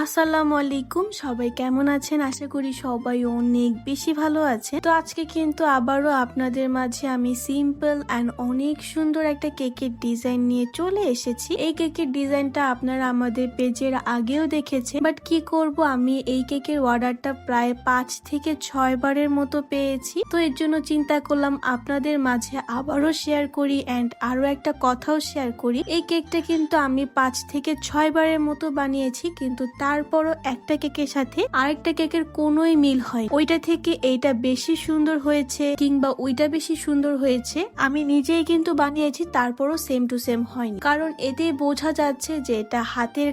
আসসালামু আলাইকুম, সবাই কেমন আছেন? আশা করি সবাই অনেক বেশি ভালো আছে। তো আজকে কিন্তু আবারও আপনাদের মাঝে আমি সিম্পল অ্যান্ড অনেক সুন্দর একটা কেকের ডিজাইন নিয়ে চলে এসেছি। এই কেকের ডিজাইনটা আপনারা আমাদের পেজের আগেও দেখেছেন, বাট কি করব, আমি এই কেকের অর্ডারটা প্রায় 5 থেকে 6 বারের মতো পেয়েছি। তো এর জন্য চিন্তা করলাম আপনাদের মাঝে আবারও শেয়ার করি অ্যান্ড আরো একটা কথাও শেয়ার করি। এই কেকটা কিন্তু আমি 5 থেকে 6 বারের মতো বানিয়েছি, কিন্তু তারপরও একটা কেকের সাথে আরেকটা কেকের কোনোই মিল হয়, ওইটা থেকে এইটা বেশি সুন্দর হয়েছে কিংবা ওইটা বেশি সুন্দর হয়েছে। আমি নিজেই কিন্তু বানিয়েছি, তারপরও সেম টু সেম হয়নি, কারণ এতে বোঝা যাচ্ছে যে এটা হাতের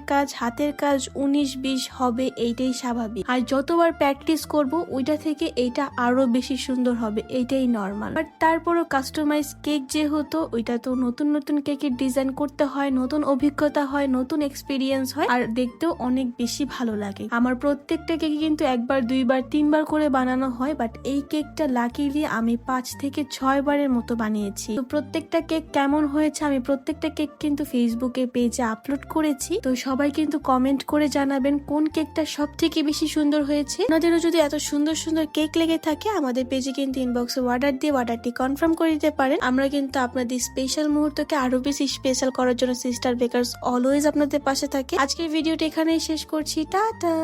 কাজ 19-20 হবে, এইটাই স্বাভাবিক। আর যতবার প্র্যাকটিস করব ওইটা থেকে এইটা আরো বেশি সুন্দর হবে, এইটাই নর্মাল। বাট তারপরও কাস্টমাইজ কেক যেহেতু, ওইটা তো নতুন নতুন কেকের ডিজাইন করতে হয়, নতুন অভিজ্ঞতা হয়, নতুন এক্সপিরিয়েন্স হয়, আর দেখতেও অনেক বেশি ভালো লাগে। আমার প্রত্যেকটা কেক কিন্তু 1 বার 2 বার 3 বার করে বানানো হয়, বাট এই কেকটা লাকিলি আমি 5 থেকে 6 বারের মতো বানিয়েছি। তো প্রত্যেকটা কেক কেমন হয়েছে, আমি প্রত্যেকটা কেক কিন্তু ফেসবুকে পেজে আপলোড করেছি। তো সবাই কিন্তু কমেন্ট করে জানাবেন কোন কেকটা সব থেকে বেশি সুন্দর হয়েছে। আপনাদেরও যদি এত সুন্দর সুন্দর কেক লেগে থাকে, আমাদের পেজে কিন্তু ইনবক্সে অর্ডার দিয়ে অর্ডারটি কনফার্ম করে দিতে পারেন। আমরা কিন্তু আপনাদের স্পেশাল মুহূর্তকে আরো বেশি স্পেশাল করার জন্য সিস্টার বেকারস অলওয়েজ আপনাদের পাশে থাকে। আজকের ভিডিওটা এখানেই শেষ করছি। টাটা।